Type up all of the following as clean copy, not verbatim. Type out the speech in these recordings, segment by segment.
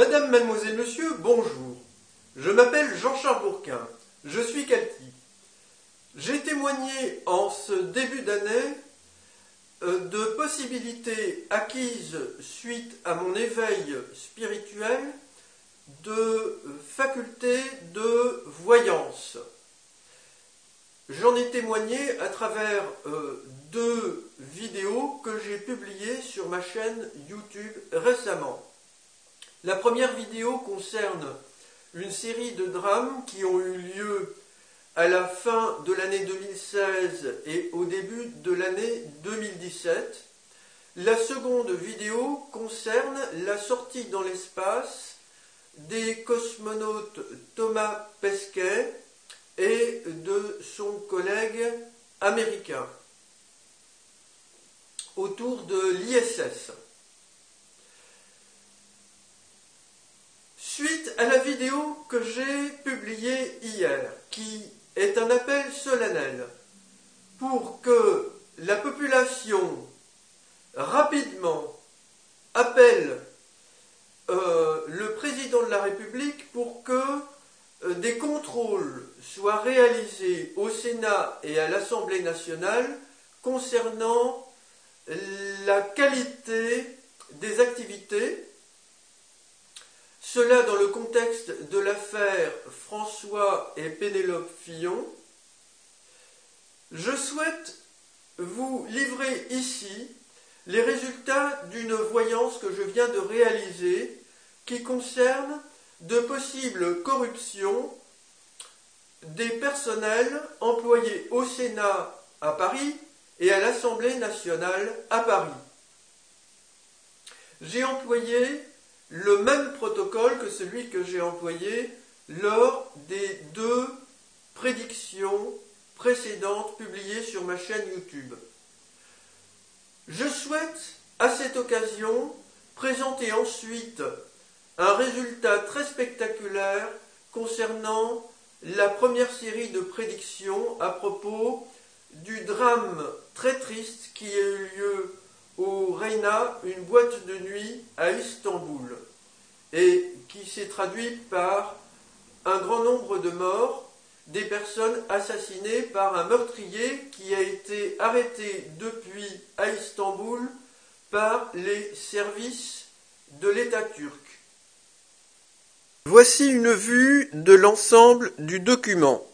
Madame, mademoiselle, monsieur, bonjour. Je m'appelle Jean-Charles Bourquin. Je suis Calti. J'ai témoigné en ce début d'année de possibilités acquises suite à mon éveil spirituel de faculté de voyance. J'en ai témoigné à travers deux vidéos que j'ai publiées sur ma chaîne YouTube récemment. La première vidéo concerne une série de drames qui ont eu lieu à la fin de l'année 2016 et au début de l'année 2017. La seconde vidéo concerne la sortie dans l'espace des cosmonautes Thomas Pesquet et de son collègue américain autour de l'ISS. Suite à la vidéo que j'ai publiée hier, qui est un appel solennel pour que la population rapidement appelle le président de la République pour que des contrôles soient réalisés au Sénat et à l'Assemblée nationale concernant la qualité des activités. Cela dans le contexte de l'affaire François et Pénélope Fillon. Je souhaite vous livrer ici les résultats d'une voyance que je viens de réaliser qui concerne de possibles corruptions des personnels employés au Sénat à Paris et à l'Assemblée nationale à Paris. J'ai employé le même protocole que celui que j'ai employé lors des deux prédictions précédentes publiées sur ma chaîne YouTube. Je souhaite, à cette occasion, présenter ensuite un résultat très spectaculaire concernant la première série de prédictions à propos du drame très triste qui a eu lieu au Reyna, une boîte de nuit à Istanbul, et qui s'est traduit par un grand nombre de morts, des personnes assassinées par un meurtrier qui a été arrêté depuis à Istanbul par les services de l'État turc. Voici une vue de l'ensemble du document.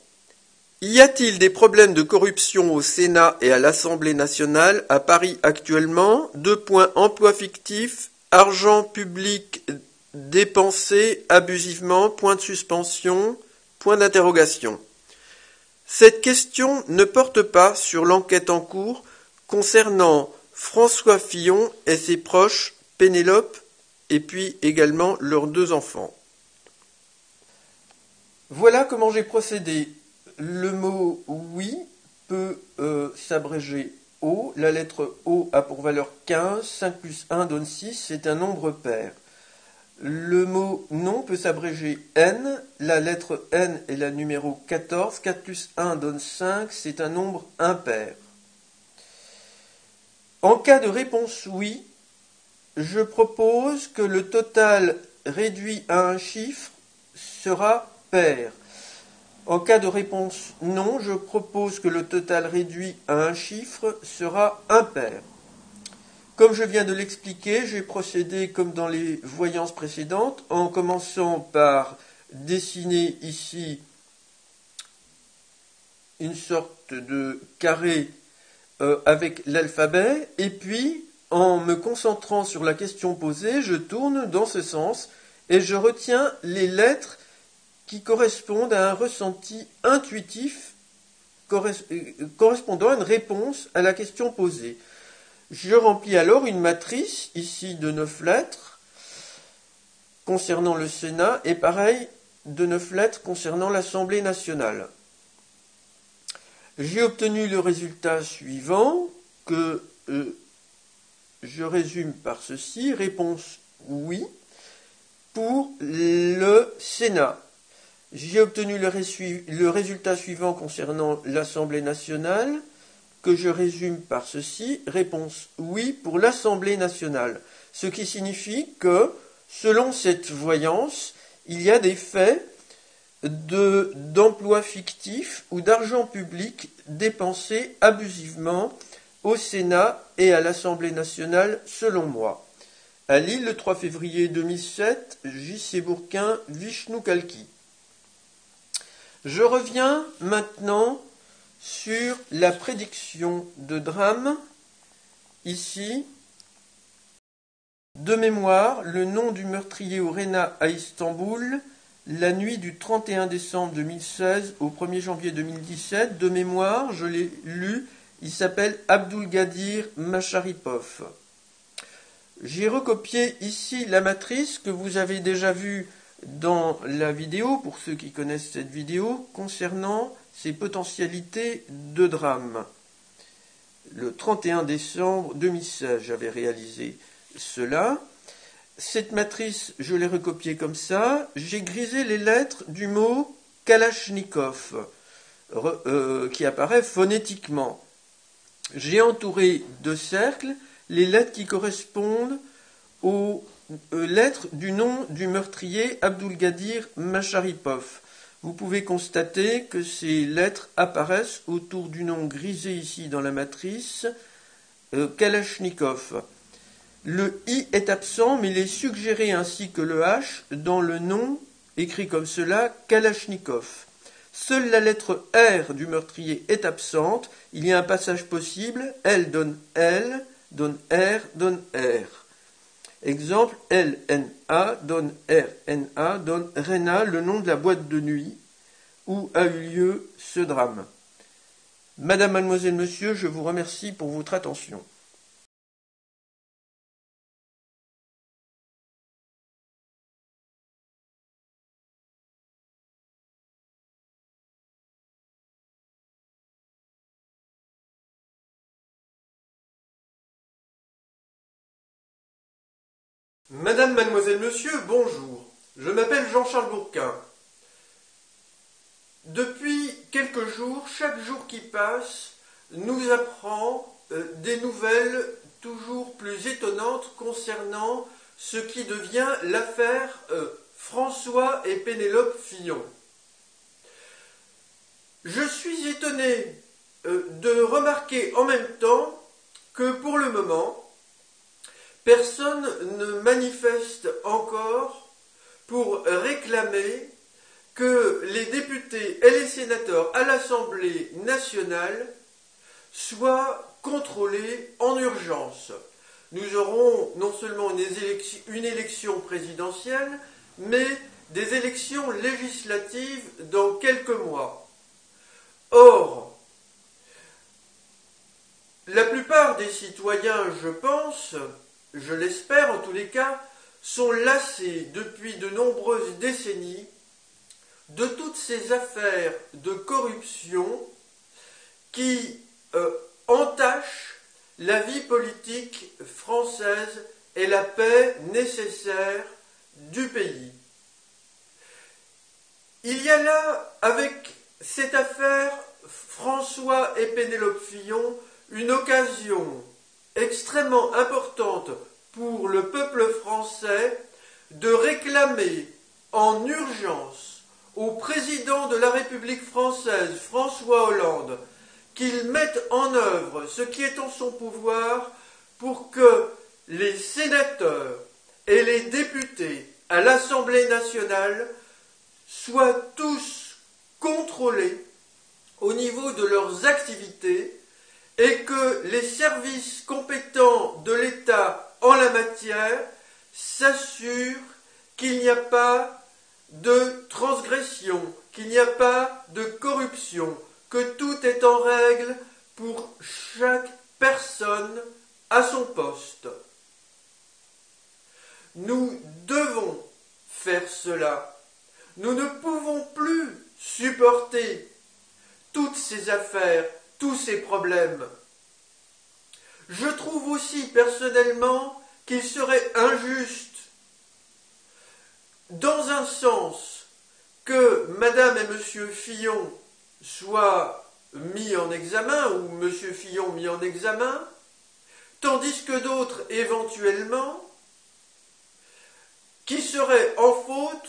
Y a-t-il des problèmes de corruption au Sénat et à l'Assemblée nationale à Paris actuellement? Emploi fictif, argent public dépensé abusivement, point de suspension, point d'interrogation. Cette question ne porte pas sur l'enquête en cours concernant François Fillon et ses proches, Pénélope, et puis également leurs deux enfants. Voilà comment j'ai procédé. Le mot « oui » peut s'abréger « O ». La lettre « O » a pour valeur 15. 5 plus 1 donne 6. C'est un nombre pair. Le mot « non » peut s'abréger « N ». La lettre « N » est la numéro 14. 4 plus 1 donne 5. C'est un nombre impair. En cas de réponse « oui », je propose que le total réduit à un chiffre sera pair. En cas de réponse non, je propose que le total réduit à un chiffre sera impair. Comme je viens de l'expliquer, j'ai procédé comme dans les voyances précédentes, en commençant par dessiner ici une sorte de carré avec l'alphabet, et puis en me concentrant sur la question posée, je tourne dans ce sens et je retiens les lettres qui correspondent à un ressenti intuitif correspondant à une réponse à la question posée. Je remplis alors une matrice, ici de 9 lettres, concernant le Sénat, et pareil, de 9 lettres concernant l'Assemblée nationale. J'ai obtenu le résultat suivant, que je résume par ceci, réponse oui, pour le Sénat. J'ai obtenu le résultat suivant concernant l'Assemblée nationale, que je résume par ceci, réponse oui pour l'Assemblée nationale. Ce qui signifie que selon cette voyance, il y a des faits d'emplois fictifs ou d'argent public dépensé abusivement au Sénat et à l'Assemblée nationale, selon moi. À Lille, le 3 février 2007, J.C. Bourquin, Vishnu Kalki. Je reviens maintenant sur la prédiction de drame. Ici, de mémoire, le nom du meurtrier au Rena à Istanbul, la nuit du 31 décembre 2016 au 1er janvier 2017. De mémoire, je l'ai lu, il s'appelle Abdulgadir Masharipov. J'ai recopié ici la matrice que vous avez déjà vue dans la vidéo, pour ceux qui connaissent cette vidéo, concernant ses potentialités de drame. Le 31 décembre 2016, j'avais réalisé cela. Cette matrice, je l'ai recopiée comme ça. J'ai grisé les lettres du mot Kalachnikov, qui apparaît phonétiquement. J'ai entouré de cercles les lettres qui correspondent aux lettres du nom du meurtrier Abdulgadir Masharipov. Vous pouvez constater que ces lettres apparaissent autour du nom grisé ici dans la matrice, Kalachnikov. Le I est absent, mais il est suggéré ainsi que le H dans le nom écrit comme cela, Kalachnikov. Seule la lettre R du meurtrier est absente. Il y a un passage possible. L, donne R, donne R. Exemple, LNA donne RNA, donne Rena, le nom de la boîte de nuit où a eu lieu ce drame. Madame, mademoiselle, monsieur, je vous remercie pour votre attention. Madame, mademoiselle, monsieur, bonjour. Je m'appelle Jean-Charles Bourquin. Depuis quelques jours, chaque jour qui passe nous apprend des nouvelles toujours plus étonnantes concernant ce qui devient l'affaire François et Pénélope Fillon. Je suis étonné de remarquer en même temps que pour le moment, personne ne manifeste encore pour réclamer que les députés et les sénateurs à l'Assemblée nationale soient contrôlés en urgence. Nous aurons non seulement une élection présidentielle, mais des élections législatives dans quelques mois. Or, la plupart des citoyens, je pense, je l'espère en tous les cas, sont lassés depuis de nombreuses décennies de toutes ces affaires de corruption qui entachent la vie politique française et la paix nécessaire du pays. Il y a là, avec cette affaire François et Pénélope Fillon, une occasion extrêmement importante pour le peuple français de réclamer en urgence au président de la République française, François Hollande, qu'il mette en œuvre ce qui est en son pouvoir pour que les sénateurs et les députés à l'Assemblée nationale soient tous contrôlés au niveau de leurs activités et que les services compétents de l'État en la matière s'assurent qu'il n'y a pas de transgression, qu'il n'y a pas de corruption, que tout est en règle pour chaque personne à son poste. Nous devons faire cela. Nous ne pouvons plus supporter toutes ces affaires, tous ces problèmes. Je trouve aussi personnellement qu'il serait injuste, dans un sens, que Madame et Monsieur Fillon soient mis en examen, ou Monsieur Fillon mis en examen, tandis que d'autres, éventuellement, qui serait en faute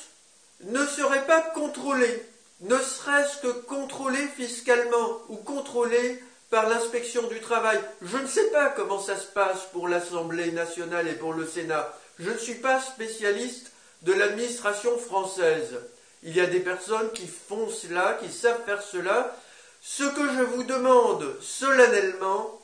ne serait pas contrôlé, ne serait-ce que contrôlé fiscalement ou contrôlé par l'inspection du travail. Je ne sais pas comment ça se passe pour l'Assemblée nationale et pour le Sénat. Je ne suis pas spécialiste de l'administration française. Il y a des personnes qui font cela, qui savent faire cela. Ce que je vous demande solennellement,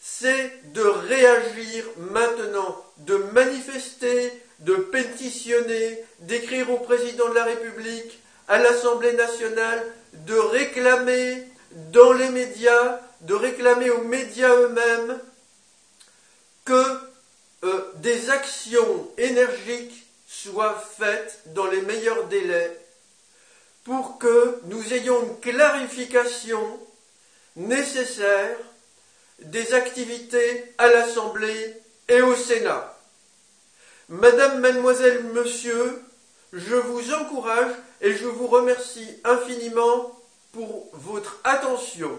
c'est de réagir maintenant, de manifester, de pétitionner, d'écrire au président de la République, à l'Assemblée nationale, de réclamer dans les médias, de réclamer aux médias eux-mêmes que des actions énergiques soient faites dans les meilleurs délais pour que nous ayons une clarification nécessaire des activités à l'Assemblée et au Sénat. Madame, mademoiselle, monsieur, je vous encourage et je vous remercie infiniment pour votre attention.